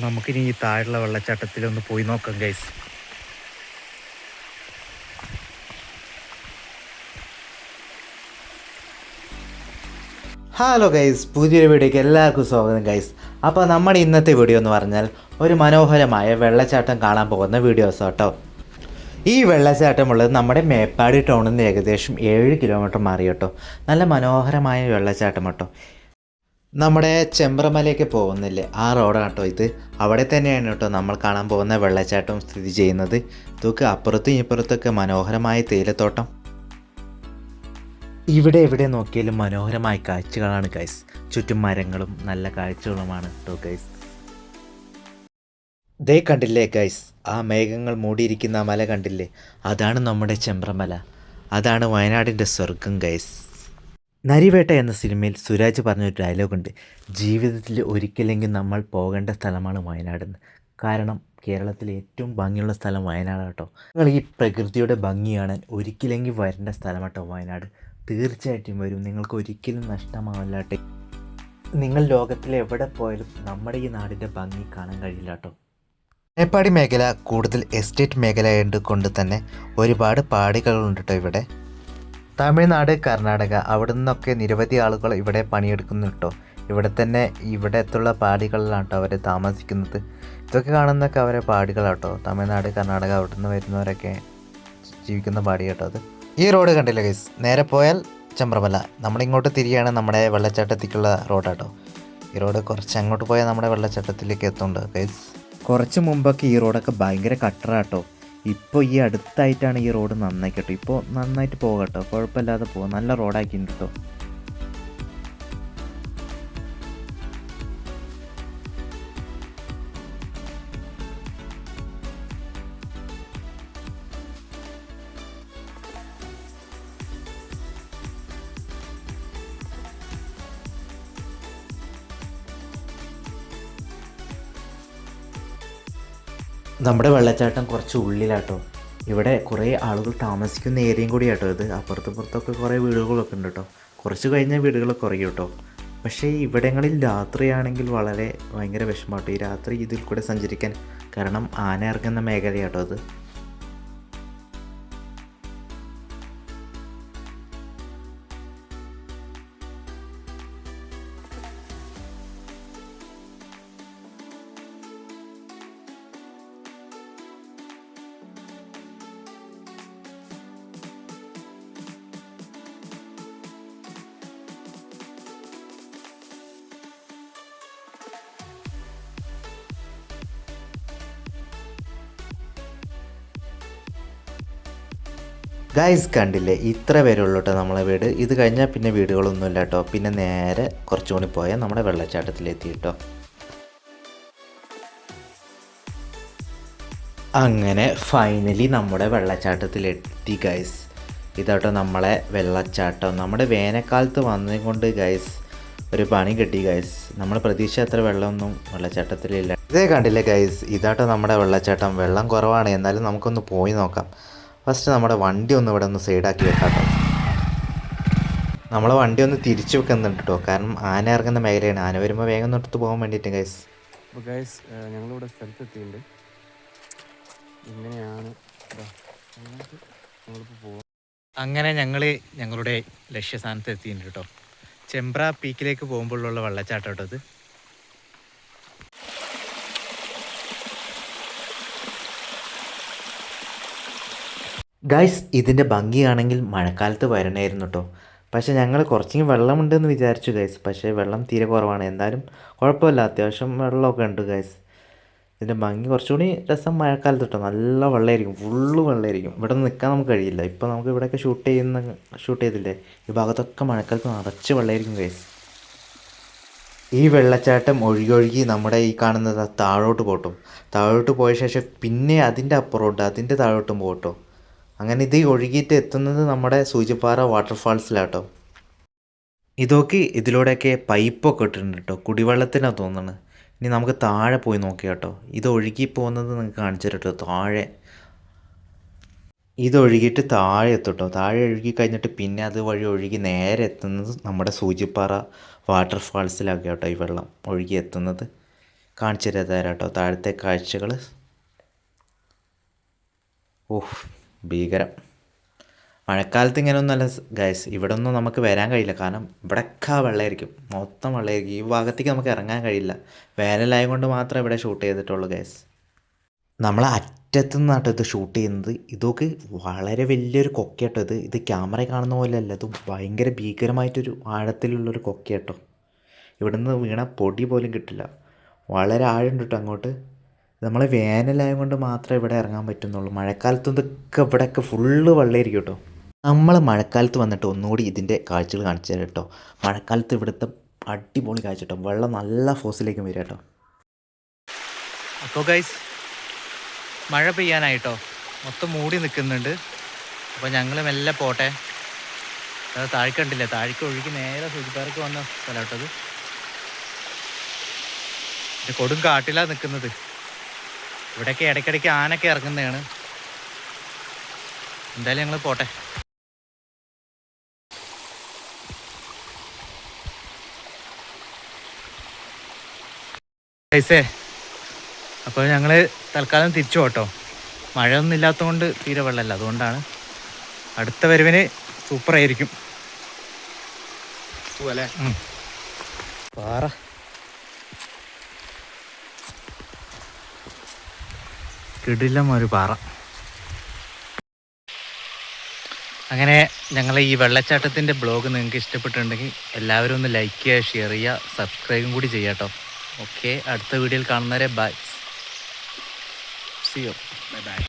നമുക്കിനി ഈ താഴെയുള്ള വെള്ളച്ചാട്ടത്തിലൊന്ന് പോയി നോക്കാം ഗൈസ്. ഹലോ ഗൈസ്, പുതിയൊരു വീഡിയോയ്ക്ക് എല്ലാവർക്കും സ്വാഗതം ഗൈസ്. അപ്പോൾ നമ്മുടെ ഇന്നത്തെ വീഡിയോ എന്ന് പറഞ്ഞാൽ ഒരു മനോഹരമായ വെള്ളച്ചാട്ടം കാണാൻ പോകുന്ന വീഡിയോസ് കേട്ടോ. ഈ വെള്ളച്ചാട്ടമുള്ളത് നമ്മുടെ മേപ്പാടി ടൗണിൽ നിന്ന് ഏകദേശം 7 കിലോമീറ്റർ മാറി കേട്ടോ. നല്ല മനോഹരമായ വെള്ളച്ചാട്ടം കേട്ടോ. നമ്മുടെ ചെമ്പ്രമലയ്ക്ക് പോകുന്നില്ലേ, ആ റോഡാണ് കേട്ടോ ഇത്. അവിടെ തന്നെയാണ് കേട്ടോ നമ്മൾ കാണാൻ പോകുന്ന വെള്ളച്ചാട്ടം സ്ഥിതി ചെയ്യുന്നത്. ഇതൊക്കെ അപ്പുറത്തും ഇപ്പുറത്തൊക്കെ മനോഹരമായ തേയിലത്തോട്ടം. ഇവിടെ എവിടെ നോക്കിയാലും മനോഹരമായ കാഴ്ചകളാണ് ഗൈസ്. ചുറ്റും മരങ്ങളും നല്ല കാഴ്ചകളുമാണ് കേട്ടോ ഗൈസ്. ദേ കണ്ടില്ലേ ഗൈസ്, ആ മേഘങ്ങൾ മൂടിയിരിക്കുന്ന ആ മല കണ്ടില്ലേ, അതാണ് നമ്മുടെ ചെമ്പ്രമല. അതാണ് വയനാടിൻ്റെ സ്വർഗം ഗൈസ്. നരിവേട്ട എന്ന സിനിമയിൽ സുരാജ് പറഞ്ഞൊരു ഡയലോഗുണ്ട്, ജീവിതത്തിൽ ഒരിക്കലെങ്കിലും നമ്മൾ പോകേണ്ട സ്ഥലമാണ് വയനാടെന്ന്. കാരണം കേരളത്തിലെ ഏറ്റവും ഭംഗിയുള്ള സ്ഥലം വയനാടാണ് കേട്ടോ. നിങ്ങൾ ഈ പ്രകൃതിയുടെ ഭംഗി കാണാൻ ഒരിക്കലെങ്കിലും വരേണ്ട സ്ഥലം കേട്ടോ വയനാട്. തീർച്ചയായിട്ടും വരും, നിങ്ങൾക്ക് ഒരിക്കലും നഷ്ടമാവില്ലാട്ടെ. നിങ്ങൾ ലോകത്തിലെ എവിടെ പോയാലും നമ്മുടെ ഈ നാടിൻ്റെ ഭംഗി കാണാൻ കഴിയില്ല കേട്ടോ. മേപ്പാടി മേഖല കൂടുതൽ എസ്റ്റേറ്റ് മേഖല കൊണ്ട് തന്നെ ഒരുപാട് പാടികളുണ്ട് കേട്ടോ ഇവിടെ. തമിഴ്നാട്, കർണാടക അവിടെ നിന്നൊക്കെ നിരവധി ആളുകൾ ഇവിടെ പണിയെടുക്കുന്നു കേട്ടോ. ഇവിടെ തന്നെ ഇവിടത്തുള്ള പാടികളിലാണ് കേട്ടോ അവർ താമസിക്കുന്നത്. ഇതൊക്കെ കാണുന്നതൊക്കെ അവരെ പാടികളാട്ടോ. തമിഴ്നാട്, കർണാടക അവിടെ നിന്ന് വരുന്നവരൊക്കെ ജീവിക്കുന്ന പാടി കേട്ടോ അത്. ഈ റോഡ് കണ്ടില്ല ഗൈസ്, നേരെ പോയാൽ ചെമ്പ്രമല. നമ്മളിങ്ങോട്ട് തിരിയാണ് നമ്മുടെ വെള്ളച്ചാട്ടത്തേക്കുള്ള റോഡാട്ടോ. ഈ റോഡ് കുറച്ച് അങ്ങോട്ട് പോയാൽ നമ്മുടെ വെള്ളച്ചാട്ടത്തിലേക്ക് എത്തുന്നുണ്ട് ഗൈസ്. കുറച്ച് മുമ്പൊക്കെ ഈ റോഡൊക്കെ ഭയങ്കര കട്ടറാട്ടോ. ഇപ്പോൾ ഈ അടുത്തായിട്ടാണ് ഈ റോഡ് നന്നായിക്കട്ടോ. ഇപ്പോൾ നന്നായിട്ട് പോകട്ടോ, കുഴപ്പമില്ലാതെ പോകാം. നല്ല റോഡാക്കിയിട്ടുണ്ട് കേട്ടോ. നമ്മുടെ വെള്ളച്ചാട്ടം കുറച്ച് ഉള്ളിലാട്ടോ. ഇവിടെ കുറേ ആളുകൾ താമസിക്കുന്ന ഏരിയയും കൂടി ആട്ടോ ഇത്. അപ്പുറത്തൊക്കെ കുറേ വീടുകളൊക്കെ ഉണ്ട് കേട്ടോ. കുറച്ച് കഴിഞ്ഞാൽ വീടുകളൊക്കെ കുറയും കേട്ടോ. പക്ഷേ ഇവിടങ്ങളിൽ രാത്രിയാണെങ്കിൽ ഭയങ്കര വിഷമമാട്ടോ ഈ രാത്രി ഇതിൽ കൂടെ സഞ്ചരിക്കാൻ. കാരണം ആന ഇറങ്ങുന്ന മേഖലയാട്ടോ അത്. ഗൈസ് കണ്ടില്ലേ, ഇത്ര പേരുള്ളൂ കേട്ടോ നമ്മളെ വീട്. ഇത് കഴിഞ്ഞാൽ പിന്നെ വീടുകളൊന്നുമില്ല കേട്ടോ. പിന്നെ നേരെ കുറച്ചുകൂടി പോയാൽ നമ്മുടെ വെള്ളച്ചാട്ടത്തിലെത്തി കേട്ടോ. അങ്ങനെ ഫൈനലി നമ്മുടെ വെള്ളച്ചാട്ടത്തിലെത്തി ഗൈസ്. ഇതാട്ടോ നമ്മളെ വെള്ളച്ചാട്ടം. നമ്മുടെ വേനൽക്കാലത്ത് വന്നുകൊണ്ട് ഗൈസ് ഒരു പണി കിട്ടി ഗൈസ്. നമ്മൾ പ്രതീക്ഷ അത്ര വെള്ളമൊന്നും വെള്ളച്ചാട്ടത്തിലില്ല. ഇതേ കണ്ടില്ലേ ഗൈസ്, ഇതാട്ടോ നമ്മുടെ വെള്ളച്ചാട്ടം. വെള്ളം കുറവാണ്, എന്നാലും നമുക്കൊന്ന് പോയി നോക്കാം. ഫസ്റ്റ് നമ്മുടെ വണ്ടി ഒന്ന് ഇവിടെ ഒന്ന് സൈഡാക്കി വെക്കാം കേട്ടോ. നമ്മളെ വണ്ടി ഒന്ന് തിരിച്ചു വെക്കുന്നുണ്ട് കേട്ടോ. കാരണം ആന ഇറങ്ങുന്ന മേഖലയാണ്. ആന വരുമ്പോൾ വേഗം ഒന്ന് എടുത്ത് പോകാൻ വേണ്ടിയിട്ട് ഗൈസ്. അപ്പോൾ ഗൈസ് ഞങ്ങളിവിടെ സ്ഥലത്തെത്തിയിട്ടുണ്ട്. ഇങ്ങനെയാണ് നമ്മളിപ്പോൾ പോകാം. അങ്ങനെ ഞങ്ങളുടെ ലക്ഷ്യസ്ഥാനത്ത് എത്തിയിട്ടുണ്ട് കേട്ടോ. ചെമ്പ്ര പീക്കിലേക്ക് പോകുമ്പോഴുള്ള വെള്ളച്ചാട്ടം കേട്ടോ ഇത്. ഗൈസ് ഇതിൻ്റെ ഭംഗിയാണെങ്കിൽ മഴക്കാലത്ത് വരണമായിരുന്നു കേട്ടോ. പക്ഷേ ഞങ്ങൾ കുറച്ചെങ്കിലും വെള്ളമുണ്ടെന്ന് വിചാരിച്ചു ഗൈസ്. പക്ഷേ വെള്ളം തീരെ കുറവാണ്. എന്തായാലും കുഴപ്പമില്ല, അത്യാവശ്യം വെള്ളമൊക്കെ ഉണ്ട് ഗൈസ്. ഇതിൻ്റെ ഭംഗി കുറച്ചുകൂടി രസം മഴക്കാലത്ത് കേട്ടോ. നല്ല വെള്ളമായിരിക്കും, ഫുള്ള് വെള്ളമായിരിക്കും. ഇവിടെ നിൽക്കാൻ നമുക്ക് കഴിയില്ല. ഇപ്പോൾ നമുക്ക് ഇവിടെയൊക്കെ ഷൂട്ട് ചെയ്തില്ലേ, ഈ ഭാഗത്തൊക്കെ മഴക്കാലത്ത് നിറച്ച് വെള്ളമായിരിക്കും ഗൈസ്. ഈ വെള്ളച്ചാട്ടം ഒഴുകി നമ്മുടെ ഈ കാണുന്നത് താഴോട്ട് പോട്ടും. താഴോട്ട് പോയ ശേഷം പിന്നെ അതിൻ്റെ അപ്പുറമുണ്ട്, അതിൻ്റെ താഴോട്ടും പോട്ടോ. അങ്ങനെ ഇത് ഒഴുകിയിട്ട് എത്തുന്നത് നമ്മുടെ സൂചിപ്പാറ വാട്ടർഫാൾസിലാട്ടോ. ഇതൊക്കെ ഇതിലൂടെയൊക്കെ പൈപ്പൊക്കെ ഇട്ടിട്ടുണ്ട് കേട്ടോ, കുടിവെള്ളത്തിനാണ് തോന്നുന്നത്. ഇനി നമുക്ക് താഴെ പോയി നോക്കിയാൽ കേട്ടോ. ഇത് ഒഴുകി പോകുന്നത് നിങ്ങൾക്ക് കാണിച്ചു തരട്ടോ. താഴെ ഇതൊഴുകിയിട്ട് താഴെ എത്തും കേട്ടോ. താഴെ ഒഴുകി കഴിഞ്ഞിട്ട് പിന്നെ അത് വഴി ഒഴുകി നേരെ എത്തുന്നത് നമ്മുടെ സൂചിപ്പാറ വാട്ടർഫാൾസിലൊക്കെ കേട്ടോ ഈ വെള്ളം ഒഴുകി എത്തുന്നത്. കാണിച്ചു തരാം കേട്ടോ താഴത്തെ കാഴ്ചകൾ. ഓഹ് ഭീകരം. മഴക്കാലത്ത് ഇങ്ങനെയൊന്നുമല്ല ഗൈസ്, ഇവിടെ ഒന്നും നമുക്ക് വരാൻ കഴിയില്ല. കാരണം ഇവിടെയൊക്കെ വെള്ളമായിരിക്കും, മൊത്തം വെള്ളമായിരിക്കും. ഈ ഭാഗത്തേക്ക് നമുക്ക് ഇറങ്ങാൻ കഴിയില്ല. വേനലായത് കൊണ്ട് മാത്രമേ ഇവിടെ ഷൂട്ട് ചെയ്തിട്ടുള്ളൂ ഗൈസ്. നമ്മൾ അറ്റത്തു നിന്നാട്ടോ ഇത് ഷൂട്ട് ചെയ്യുന്നത്. ഇതൊക്കെ വളരെ വലിയൊരു കൊക്കയാട്ടോ ഇത് ക്യാമറ കാണുന്ന പോലെയല്ല, ഇത് ഭയങ്കര ഭീകരമായിട്ടൊരു ആഴത്തിലുള്ളൊരു കൊക്കയാട്ടോ. ഇവിടെ നിന്ന് വീണ പൊടി പോലും കിട്ടില്ല. വളരെ ആഴമുണ്ട് കേട്ടോ അങ്ങോട്ട്. നമ്മൾ വേനലായത് കൊണ്ട് മാത്രമേ ഇവിടെ ഇറങ്ങാൻ പറ്റുന്നുള്ളൂ. മഴക്കാലത്ത് ഇതൊക്കെ ഇവിടെയൊക്കെ ഫുള്ള് വെള്ളമായിരിക്കും കേട്ടോ. നമ്മൾ മഴക്കാലത്ത് വന്നിട്ട് ഒന്നുകൂടി ഇതിൻ്റെ കാഴ്ചകൾ കാണിച്ചു തരാം കേട്ടോ. മഴക്കാലത്ത് ഇവിടുത്തെ അടിപൊളി കാഴ്ച കേട്ടോ. വെള്ളം നല്ല ഫോഴ്സിലേക്ക് വരിക കേട്ടോ. അപ്പോൾ ഗൈസ് മഴ പെയ്യാനായിട്ടോ, മൊത്തം മൂടി നിൽക്കുന്നുണ്ട്. അപ്പോൾ ഞങ്ങൾ മെല്ലെ പോട്ടെ. അത് താഴേക്ക് കണ്ടില്ലേ, താഴേക്ക് ഒഴുകി നേരെ സുജിപ്പാർക്ക് വന്ന സ്ഥലം കേട്ടത്. ഇത് കൊടും കാട്ടിലാണ് നിൽക്കുന്നത്. ഇവിടെയൊക്കെ ഇടയ്ക്കിടയ്ക്ക് ആനൊക്കെ ഇറങ്ങുന്നതാണ്. എന്തായാലും ഞങ്ങൾ പോട്ടെ. ഗൈസേ അപ്പോൾ ഞങ്ങൾ തൽക്കാലം തിരിച്ചു പോട്ടോ. മഴയൊന്നും ഇല്ലാത്തതുകൊണ്ട് തീരെ വെള്ളമല്ല, അതുകൊണ്ടാണ്. അടുത്ത വരവിന് സൂപ്പറായിരിക്കും. പോവല്ലേ? പാറ കിടിലം ഒരു പാറ. അങ്ങനെ ഞങ്ങൾ ഈ വെള്ളച്ചാട്ടത്തിൻ്റെ ബ്ലോഗ് നിങ്ങൾക്ക് ഇഷ്ടപ്പെട്ടിട്ടുണ്ടെങ്കിൽ എല്ലാവരും ഒന്ന് ലൈക്ക് ചെയ്യുക, ഷെയർ ചെയ്യുക, സബ്സ്ക്രൈബും കൂടി ചെയ്യാം കേട്ടോ. ഓക്കെ, അടുത്ത വീഡിയോയിൽ കാണുന്നവരെ bye. See you. Bye by.